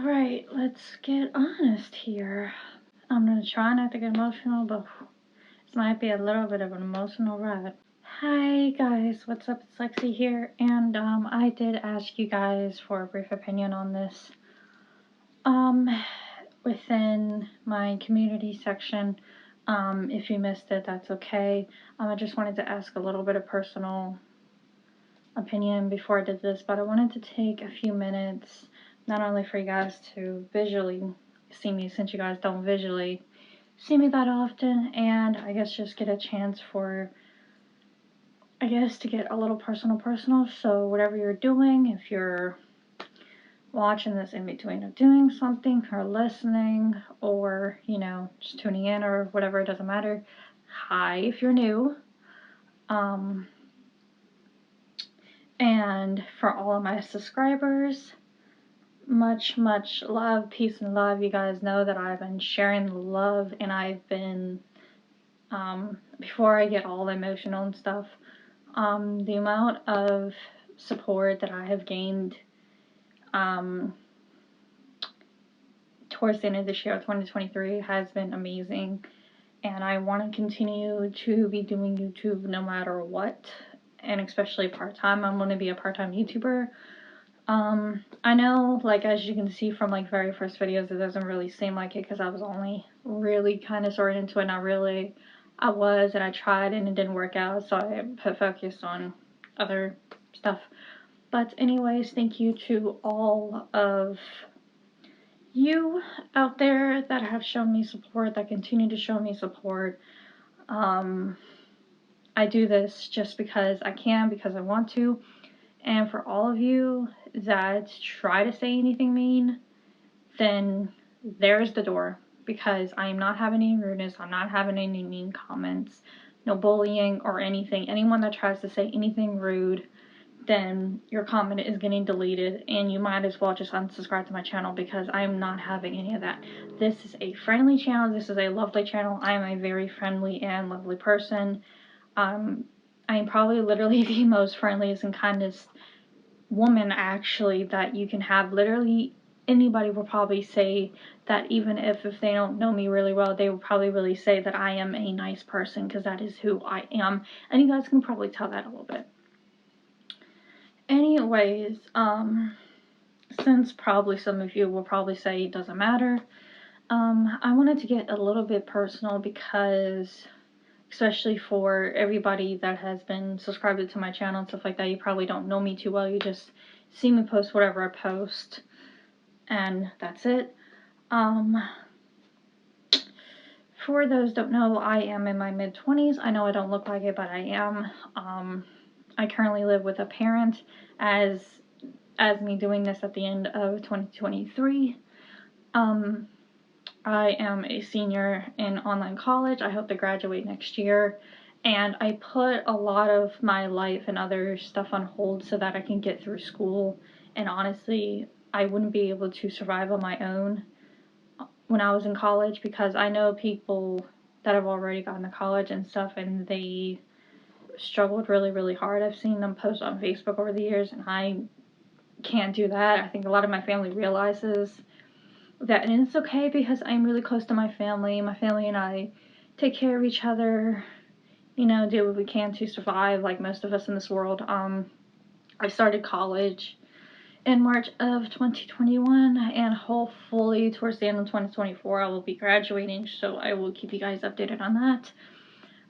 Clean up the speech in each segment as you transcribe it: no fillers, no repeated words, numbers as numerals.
Alright, let's get honest here. I'm gonna try not to get emotional, but this might be a little bit of an emotional ride. Hi guys, what's up? It's Lexi here, and I did ask you guys for a brief opinion on this. Within my community section, if you missed it, that's okay. I just wanted to ask a little bit of personal opinion before I did this, but I wanted to take a few minutes, not only for you guys to visually see me, since you guys don't visually see me that often, and I guess just get a chance for, I guess, to get a little personal. So whatever you're doing, if you're watching this in between of doing something or listening or, you know, just tuning in or whatever, it doesn't matter. Hi, if you're new. And for all of my subscribers, much love, peace and love. You guys know that I've been sharing the love, and I've been, before I get all emotional and stuff, the amount of support that I have gained towards the end of this year, 2023, has been amazing, and I want to continue to be doing YouTube no matter what, and especially part-time. I'm going to be a part-time YouTuber. I know, like, as you can see from, like, very first videos, it doesn't really seem like it, because I was only really kind of sort of into it. Not really. I was, and I tried, and it didn't work out, so I put focus on other stuff. But anyways, thank you to all of you out there that have shown me support, that continue to show me support. I do this just because I can, because I want to. And for all of you that try to say anything mean, then there's the door, because I am not having any rudeness, I'm not having any mean comments, no bullying or anything. Anyone that tries to say anything rude, then your comment is getting deleted, and you might as well just unsubscribe to my channel, because I am not having any of that. This is a friendly channel, this is a lovely channel. I am a very friendly and lovely person. I am probably literally the most friendliest and kindest woman, actually, that you can have. Literally anybody will probably say that, even if they don't know me really well, they will probably really say that I am a nice person, because that is who I am, and you guys can probably tell that a little bit. Anyways, since probably some of you will probably say it doesn't matter, I wanted to get a little bit personal, because especially for everybody that has been subscribed to my channel and stuff like that, you probably don't know me too well. You just see me post whatever I post, and that's it. For those don't know, I am in my mid-20s. I know I don't look like it, but I am. I currently live with a parent, as me doing this at the end of 2023. I am a senior in online college. I hope to graduate next year, and I put a lot of my life and other stuff on hold so that I can get through school. And honestly, I wouldn't be able to survive on my own when I was in college, because I know people that have already gotten to college and stuff, and they struggled really hard. I've seen them post on Facebook over the years, and I can't do that. I think a lot of my family realizes that, and it's okay, because I'm really close to my family. My family and I take care of each other, you know, do what we can to survive, like most of us in this world. I started college in March of 2021, and hopefully towards the end of 2024 I will be graduating, so I will keep you guys updated on that.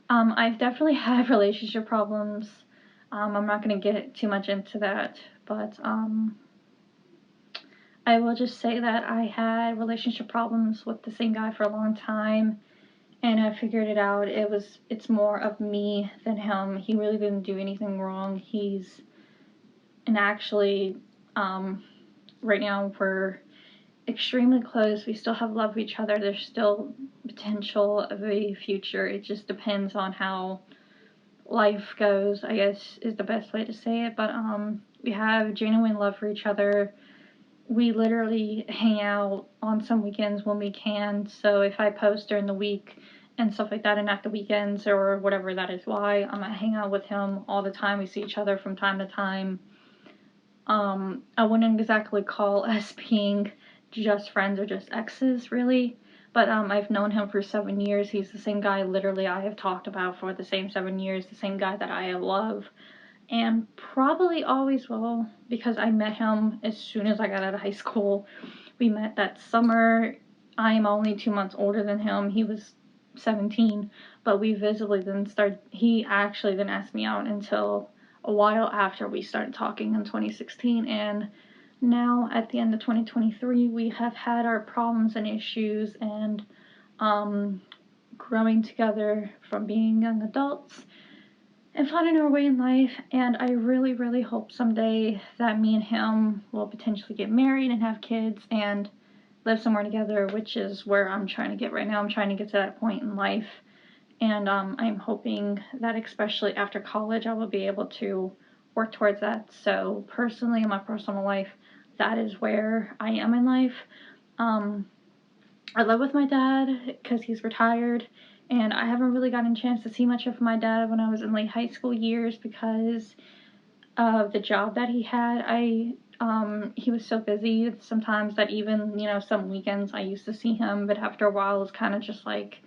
I've definitely had relationship problems. I'm not going to get too much into that, but I will just say that I had relationship problems with the same guy for a long time, and I figured it out. It's more of me than him. He really didn't do anything wrong. And actually, right now we're extremely close. We still have love for each other. There's still potential of a future. It just depends on how life goes, I guess, is the best way to say it. But we have genuine love for each other. We literally hang out on some weekends when we can. So if I post during the week and stuff like that, and at the weekends or whatever, that is why. I hang out with him all the time. We see each other from time to time. I wouldn't exactly call us being just friends or just exes, really. But I've known him for 7 years. He's the same guy literally I have talked about for the same 7 years, the same guy that I love, and probably always will, because I met him as soon as I got out of high school. We met that summer. I'm only 2 months older than him. He was 17, but we visibly didn't start. He actually didn't ask me out until a while after we started talking in 2016, and now at the end of 2023 we have had our problems and issues, and growing together from being young adults and finding our way in life. And I really, really hope someday that me and him will potentially get married and have kids and live somewhere together, which is where I'm trying to get right now. I'm trying to get to that point in life, and I'm hoping that especially after college I will be able to work towards that. So personally, in my personal life, that is where I am in life. I live with my dad because he's retired, and I haven't really gotten a chance to see much of my dad when I was in late high school years because of the job that he had. He was so busy sometimes that even, some weekends I used to see him, but after a while it was kind of just like,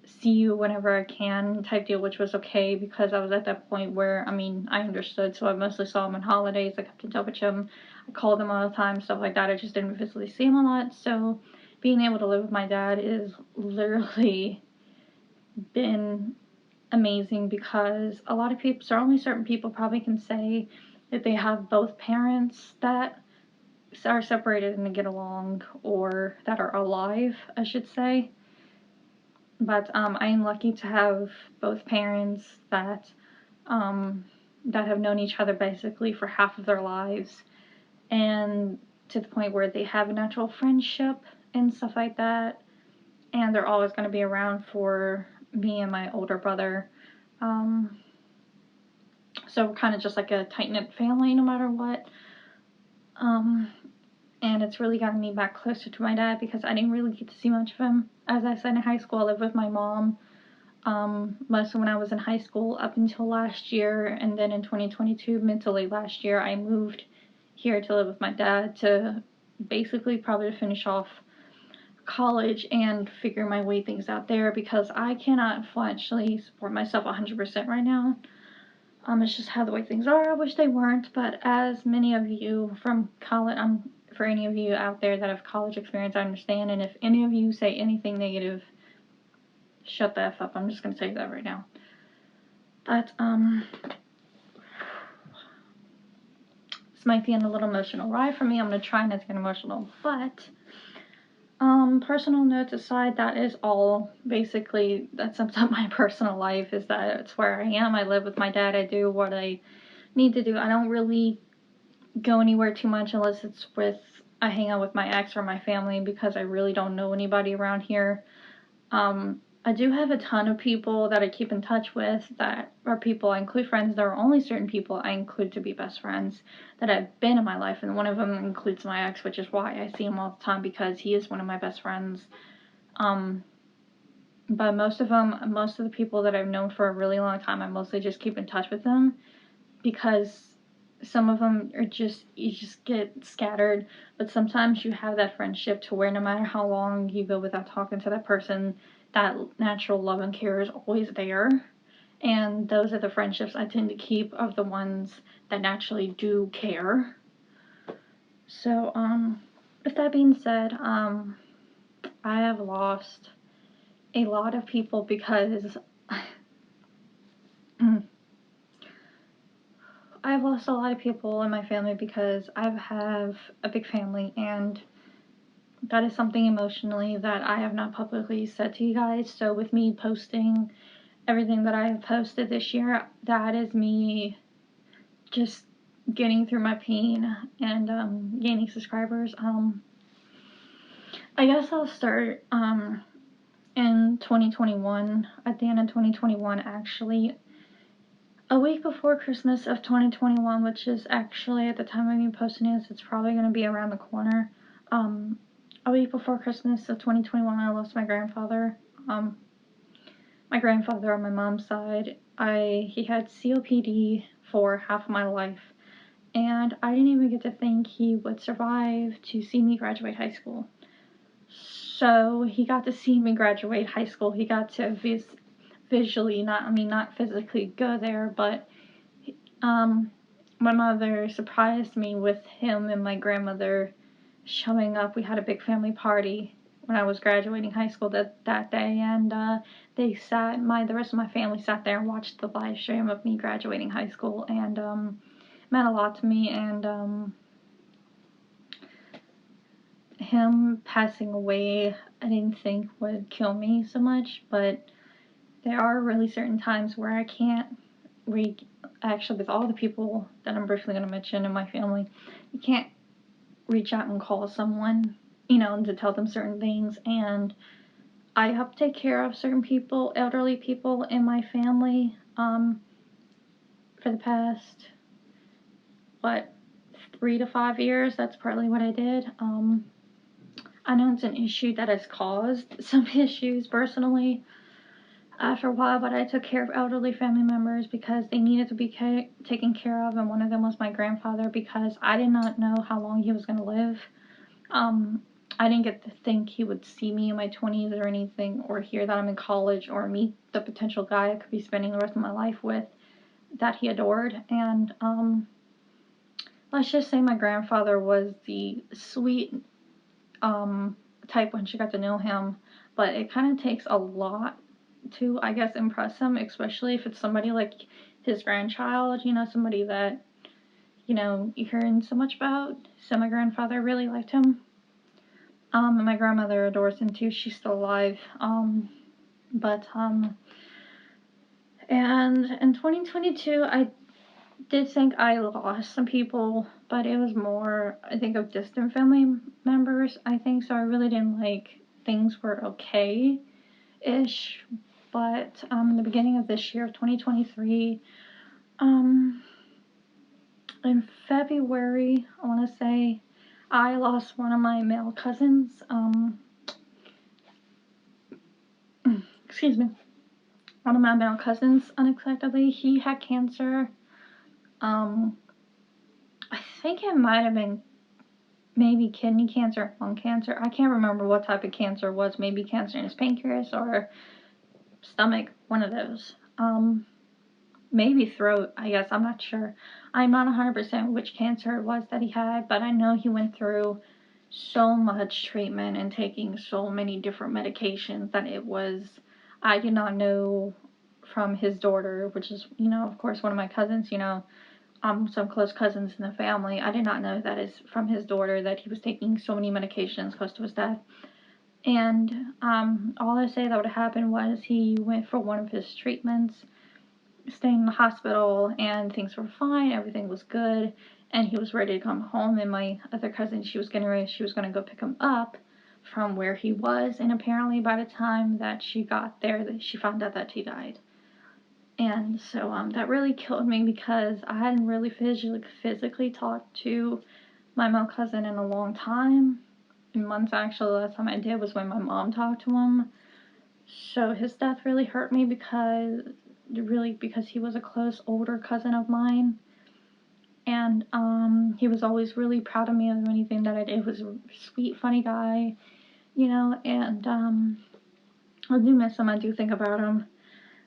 see you whenever I can type deal, which was okay because I was at that point where, I understood, so I mostly saw him on holidays. I kept in touch with him. I called him all the time, stuff like that. I just didn't physically see him a lot, so being able to live with my dad is literally been amazing because a lot of people, so only certain people probably can say that they have both parents that are separated and get along, or that are alive, I should say. But I am lucky to have both parents that have known each other basically for half of their lives, and to the point where they have a natural friendship and stuff like that, and they're always going to be around for me and my older brother. So we're kind of just like a tight-knit family no matter what. And it's really gotten me back closer to my dad because I didn't really get to see much of him. As I said, in high school I lived with my mom most of when I was in high school up until last year, and then in 2022, mentally last year, I moved here to live with my dad to basically probably to finish off college and figure my way things out there because I cannot financially support myself 100% right now. It's just how the way things are. I wish they weren't, but as many of you from college, for any of you out there that have college experience, I understand, and if any of you say anything negative, shut the F up. I'm just going to say that right now. But, this might be a little emotional ride for me. I'm going to try not to get emotional, but, personal notes aside, that is all, basically, that sums up my personal life, is that it's where I am. I live with my dad. I do what I need to do. I don't really go anywhere too much unless it's I hang out with my ex or my family because I really don't know anybody around here. I do have a ton of people that I keep in touch with that are people I include friends. There are only certain people I include to be best friends that have been in my life, and one of them includes my ex, which is why I see him all the time because he is one of my best friends. But most of the people that I've known for a really long time, I mostly just keep in touch with them because some of them are you just get scattered, but sometimes you have that friendship to where no matter how long you go without talking to that person, that natural love and care is always there. And those are the friendships I tend to keep, of the ones that naturally do care. So, with that being said, I have lost a lot of people because I've lost a lot of people in my family because I have a big family, and that is something emotionally that I have not publicly said to you guys. So with me posting everything that I have posted this year, that is me just getting through my pain and gaining subscribers. I guess I'll start in 2021, at the end of 2021, actually. A week before Christmas of 2021, which is actually, at the time of me posting this, it's probably going to be around the corner. A week before Christmas of 2021, I lost my grandfather. My grandfather on my mom's side, he had COPD for half of my life, and I didn't even get to think he would survive to see me graduate high school. So he got to see me graduate high school. He got to visually, not physically go there, but my mother surprised me with him and my grandmother showing up. We had a big family party when I was graduating high school that day, and the rest of my family sat there and watched the live stream of me graduating high school, and meant a lot to me. And him passing away, I didn't think would kill me so much, but there are really certain times where I can't actually, with all the people that I'm briefly going to mention in my family, you can't reach out and call someone, to tell them certain things. And I help take care of certain people, elderly people in my family, for the past, 3 to 5 years. That's partly what I did. I know it's an issue that has caused some issues personally after a while, but I took care of elderly family members because they needed to be taken care of, and one of them was my grandfather, because I did not know how long he was going to live. I didn't get to think he would see me in my 20s or anything, or hear that I'm in college, or meet the potential guy I could be spending the rest of my life with that he adored. And let's just say my grandfather was the sweet type once you got to know him, but it kind of takes a lot to, I guess, impress him, especially if it's somebody like his grandchild, somebody that, you're hearing so much about. So my grandfather really liked him. And my grandmother adores him too. She's still alive. And in 2022, I did think I lost some people, but it was more, I think, of distant family members, I think. So I really didn't things were okay-ish. But in the beginning of this year, of 2023, in February, I want to say, I lost one of my male cousins. Excuse me. One of my male cousins, unexpectedly, he had cancer. I think it might have been maybe kidney cancer, lung cancer. I can't remember what type of cancer it was. Maybe cancer in his pancreas or stomach, one of those. Maybe throat, I guess. I'm not sure. I'm not 100% which cancer it was that he had, but I know he went through so much treatment and taking so many different medications that I did not know from his daughter, which is, of course, one of my cousins, some close cousins in the family. I did not know that is from his daughter, that he was taking so many medications close to his death. And all I say that would happen was he went for one of his treatments, staying in the hospital, and things were fine, everything was good, and he was ready to come home. And my other cousin, she was going to go pick him up from where he was, and apparently by the time that she got there, she found out that he died. And so that really killed me, because I hadn't really physically talked to my male cousin in a long time, in months actually. The last time I did was when my mom talked to him. So his death really hurt me, because he was a close older cousin of mine, and he was always really proud of me of anything that I did. He was a sweet, funny guy, and I do miss him. I do think about him,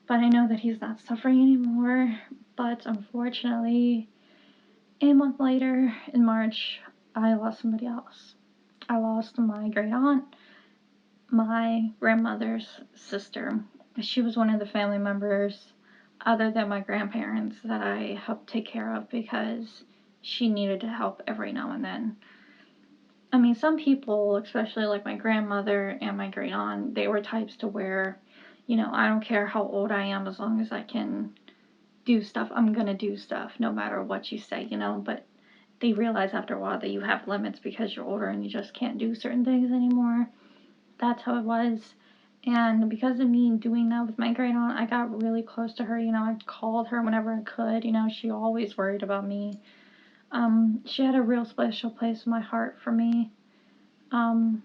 but I know that he's not suffering anymore. But unfortunately, a month later, in March, I lost somebody else. I lost my great aunt, my grandmother's sister. She was one of the family members, other than my grandparents, that I helped take care of, because she needed help every now and then. I mean, some people, especially like my grandmother and my great aunt, they were types to where, I don't care how old I am, as long as I can do stuff, I'm gonna do stuff, no matter what you say, but they realize after a while that you have limits because you're older and you just can't do certain things anymore. That's how it was. And because of me doing that with my great aunt, I got really close to her. I called her whenever I could. She always worried about me. She had a real special place in my heart for me. And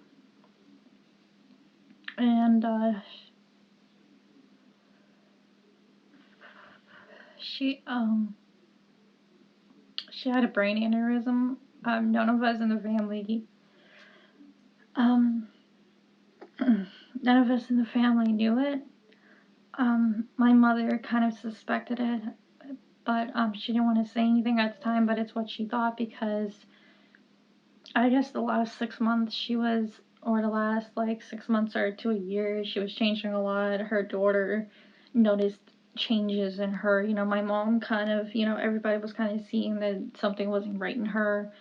she had a brain aneurysm. None of us in the family, um, none of us in the family knew it. My mother kind of suspected it, but she didn't want to say anything at the time, but it's what she thought because I guess the last 6 months or the last like 6 months or to a year, she was changing a lot. Her daughter noticed changes in her. My mom kind of, everybody was kind of seeing that something wasn't right in her.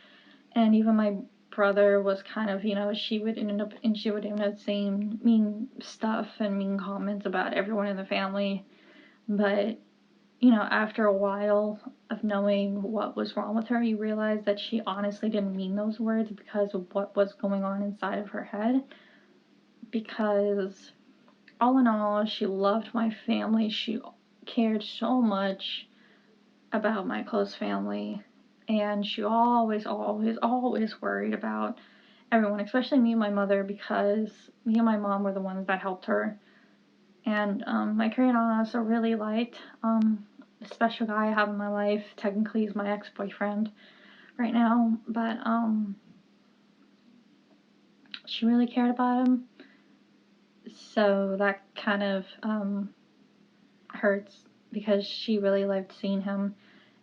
And even my brother was kind of, she would end up saying mean stuff and mean comments about everyone in the family. But, after a while of knowing what was wrong with her, you realize that she honestly didn't mean those words because of what was going on inside of her head. Because, all in all, she loved my family. She cared so much about my close family. And she always, always, always worried about everyone, especially me and my mother, because me and my mom were the ones that helped her. And my current aunt also really liked the special guy I have in my life. Technically, he's my ex-boyfriend right now, but she really cared about him. So that kind of hurts because she really liked seeing him.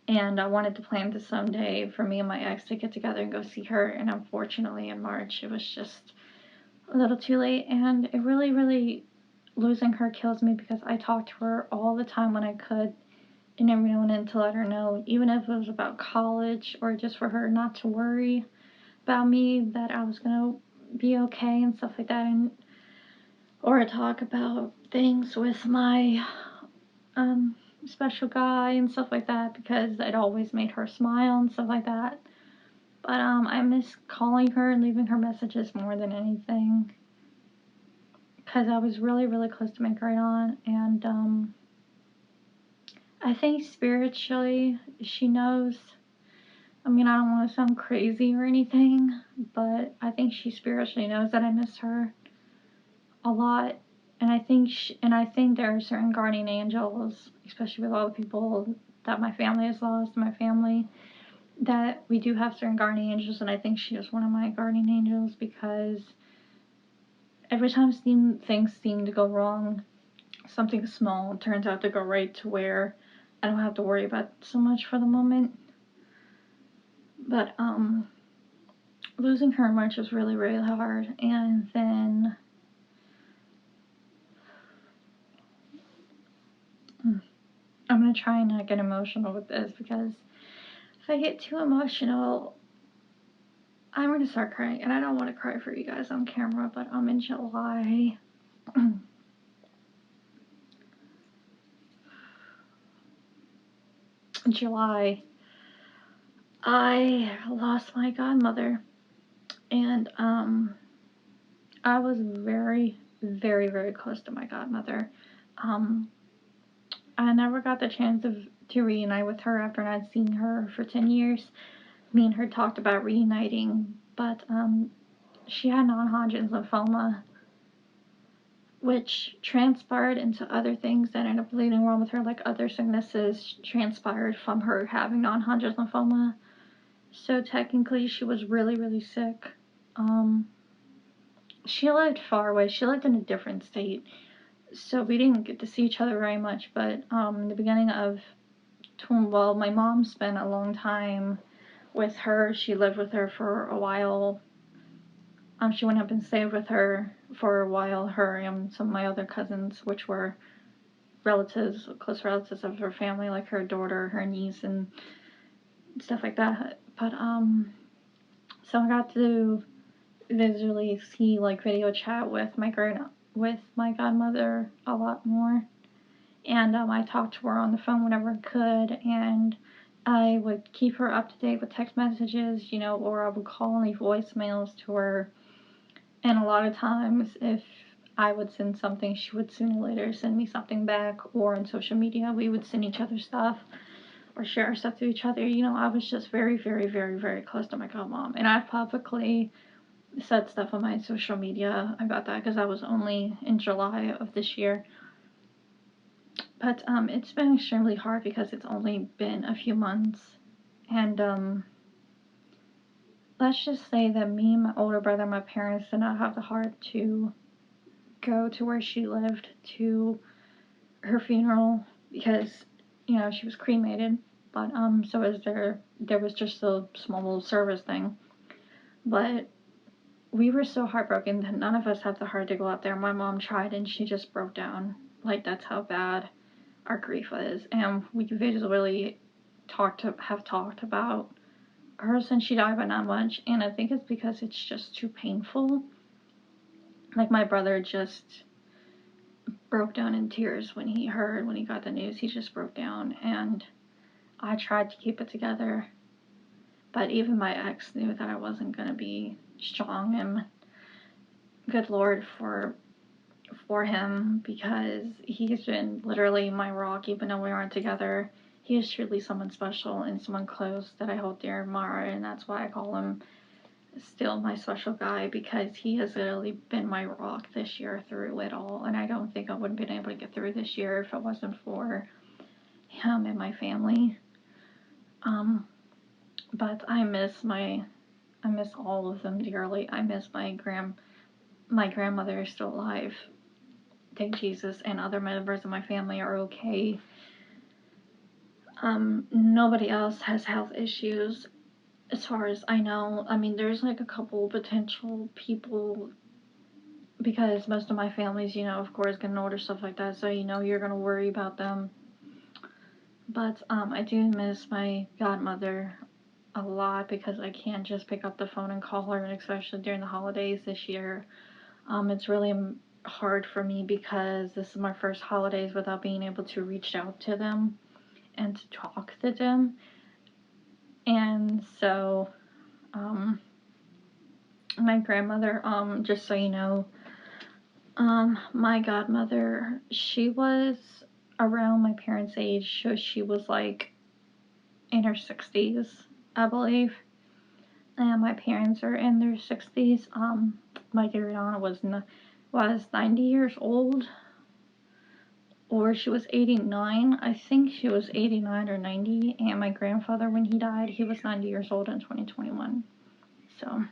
And I wanted to plan this someday for me and my ex to get together and go see her. And unfortunately, in March, it was just a little too late. And it really, really, losing her kills me because I talked to her all the time when I could. And every now and then to let her know, even if it was about college or just for her not to worry about me, that I was going to be okay and stuff like that. Or talk about things with my special guy and stuff like that because it always made her smile and stuff like that. But I miss calling her and leaving her messages more than anything because I was really, really close to my great aunt. And I think spiritually she knows. I mean, I don't want to sound crazy or anything, but I think she spiritually knows that I miss her a lot. And I think there are certain guardian angels, especially with all the people that my family has lost, my family, that we do have certain guardian angels, and I think she is one of my guardian angels because every time things seem to go wrong, something small turns out to go right to where I don't have to worry about so much for the moment. But losing her in March was really, really hard, and then I'm going to try and not get emotional with this because if I get too emotional, I'm going to start crying. And I don't want to cry for you guys on camera, but in July, I lost my godmother. And I was very, very, very close to my godmother. I never got the chance to reunite with her after I'd seen her for 10 years. Me and her talked about reuniting, but she had non-Hodgkin's lymphoma, which transpired into other things that ended up leading wrong with her, like other sicknesses transpired from her having non-Hodgkin's lymphoma. So technically, she was really, really sick. She lived far away. She lived in a different state. So we didn't get to see each other very much, but in the beginning of, my mom spent a long time with her. She lived with her for a while. She went up and stayed with her for a while, her and some of my other cousins, which were relatives, close relatives of her family, like her daughter, her niece, and stuff like that. But, so I got to visually see, like, video chat with my godmother a lot more. And I talked to her on the phone whenever I could, and I would keep her up to date with text messages, or I would call and leave voicemails to her. And a lot of times, if I would send something, she would sooner or later send me something back, or on social media, we would send each other stuff, or share stuff to each other. I was just very, very, very, very close to my godmom. And I've publicly said stuff on my social media about that because that was only in July of this year. But it's been extremely hard because it's only been a few months, And let's just say that me, my older brother, my parents did not have the heart to go to where she lived to her funeral because, you know, she was cremated. But so was there was just a small little service thing. But we were so heartbroken that none of us had the heart to go up there. My mom tried and she just broke down. Like, that's how bad our grief was. And we visually have talked about her since she died, but not much. And I think it's because it's just too painful. Like, my brother just broke down in tears when he got the news. He just broke down. And I tried to keep it together. But even my ex knew that I wasn't going to be strong. And good Lord for him, because he's been literally my rock even though we aren't together. He is truly someone special and someone close that I hold dear and admire, and that's why I call him still my special guy, because he has literally been my rock this year through it all, and I don't think I would have been able to get through this year if it wasn't for him and my family. But I miss all of them dearly. I miss my grandmother is still alive. Thank Jesus, and other members of my family are okay. Nobody else has health issues as far as I know. I mean, there's like a couple potential people, because most of my family's, you know, of course, getting older, stuff like that, so you know you're gonna worry about them. But I do miss my godmother a lot because I can't just pick up the phone and call her, and especially during the holidays this year. It's really hard for me because this is my first holidays without being able to reach out to them and to talk to them. And so, my grandmother, just so you know, my godmother, she was around my parents' age, so she was like in her 60s, I believe. And my parents are in their 60s. My grandma was 90 years old, or she was 89. I think she was 89 or 90. And my grandfather, when he died, he was 90 years old in 2021. So,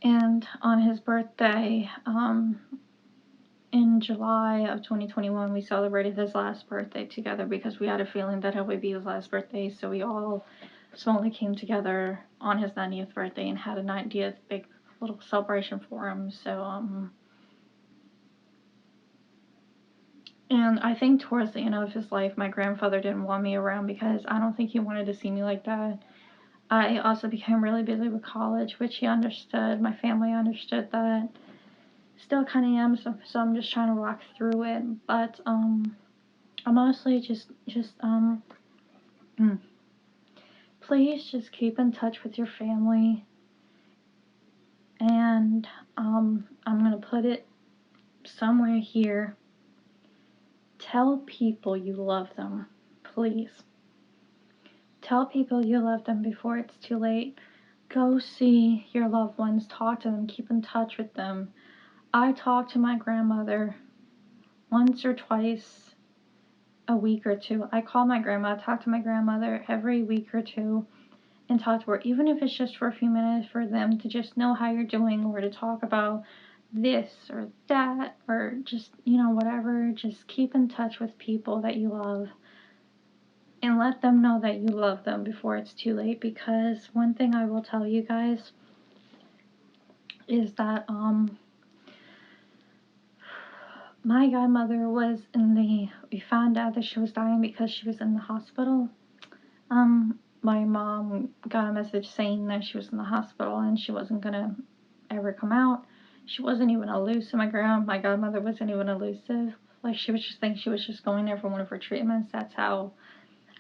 and on his birthday, in July of 2021, we celebrated his last birthday together because we had a feeling that it would be his last birthday. So we all slowly came together on his 90th birthday and had a 90th big little celebration for him. So, and I think towards the end of his life, my grandfather didn't want me around because I don't think he wanted to see me like that. I also became really busy with college, which he understood. My family understood that. Still kind of am, so I'm just trying to rock through it. But I'm mostly just please just keep in touch with your family. And I'm gonna put it somewhere here. Tell people you love them, please. Tell people you love them before it's too late. Go see your loved ones, talk to them, keep in touch with them. I talk to my grandmother once or twice a week or two. I call my grandma, talk to my grandmother every week or two, and talk to her, even if it's just for a few minutes, for them to just know how you're doing, or to talk about this or that, or just, you know, whatever. Just keep in touch with people that you love and let them know that you love them before it's too late. Because one thing I will tell you guys is that my godmother was we found out that she was dying because she was in the hospital. My mom got a message saying that she was in the hospital and she wasn't gonna ever come out. She wasn't even elusive. My godmother wasn't even elusive. Like, she was just thinking she was just going there for one of her treatments. That's how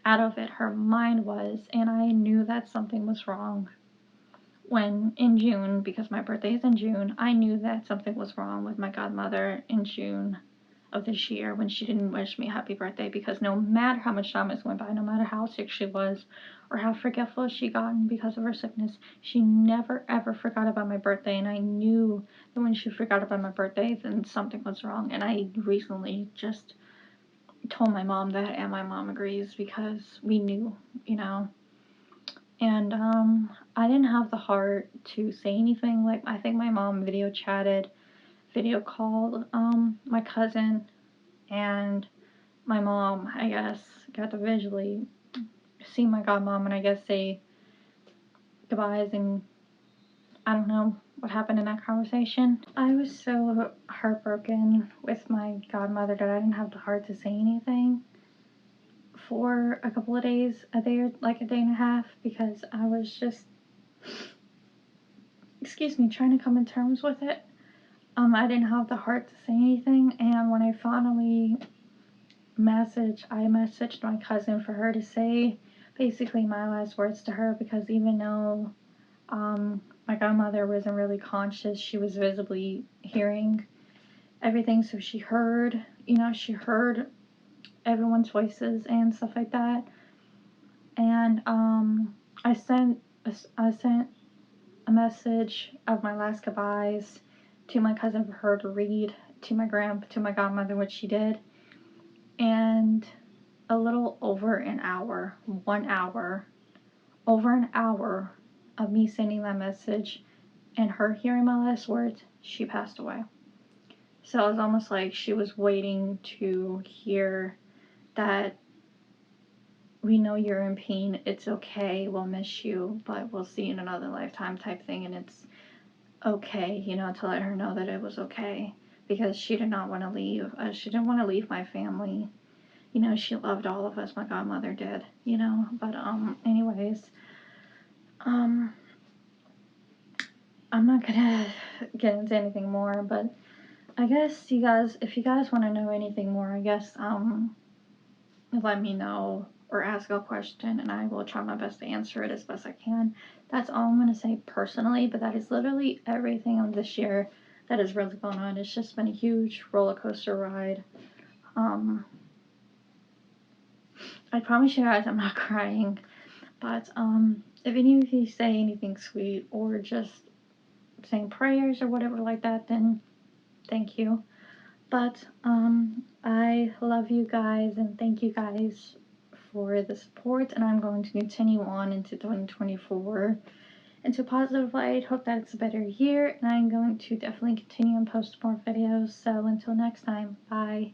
out of it her mind was. And I knew that something was wrong when in June, because my birthday is in June, I knew that something was wrong with my godmother in June of this year when she didn't wish me happy birthday, because no matter how much time has went by, no matter how sick she was or how forgetful she gotten because of her sickness, she never ever forgot about my birthday. And I knew that when she forgot about my birthday, then something was wrong. And I recently just told my mom that, and my mom agrees, because we knew, you know. And I didn't have the heart to say anything. Like, I think my mom video called my cousin, and my mom, I guess, got to visually see my godmom and I guess say goodbyes, and I don't know what happened in that conversation. I was so heartbroken with my godmother that I didn't have the heart to say anything for a couple of days, like a day and a half, because I was just, trying to come to terms with it. I didn't have the heart to say anything, and when I finally I messaged my cousin for her to say basically my last words to her, because even though my godmother wasn't really conscious, she was visibly hearing everything, so she heard everyone's voices and stuff like that. And I sent a message of my last goodbyes to my cousin for her to read to my godmother, which she did. And a little over an hour, over an hour of me sending that message and her hearing my last words, she passed away. So it was almost like she was waiting to hear that we know you're in pain, it's okay, we'll miss you, but we'll see you in another lifetime type thing, and it's okay, to let her know that it was okay, because she did not want to leave. She didn't want to leave my family. She loved all of us, my godmother did, but anyways, I'm not gonna get into anything more, but I guess if you guys want to know anything more, I guess, let me know or ask a question, and I will try my best to answer it as best I can. That's all I'm going to say personally, but that is literally everything of this year that has really gone on. It's just been a huge roller coaster ride. I promise you guys I'm not crying, but if any of you say anything sweet or just saying prayers or whatever like that, then thank you. But I love you guys and thank you guys for the support, and I'm going to continue on into 2024 into a positive light. Hope that it's a better year, and I'm going to definitely continue and post more videos. So until next time, bye.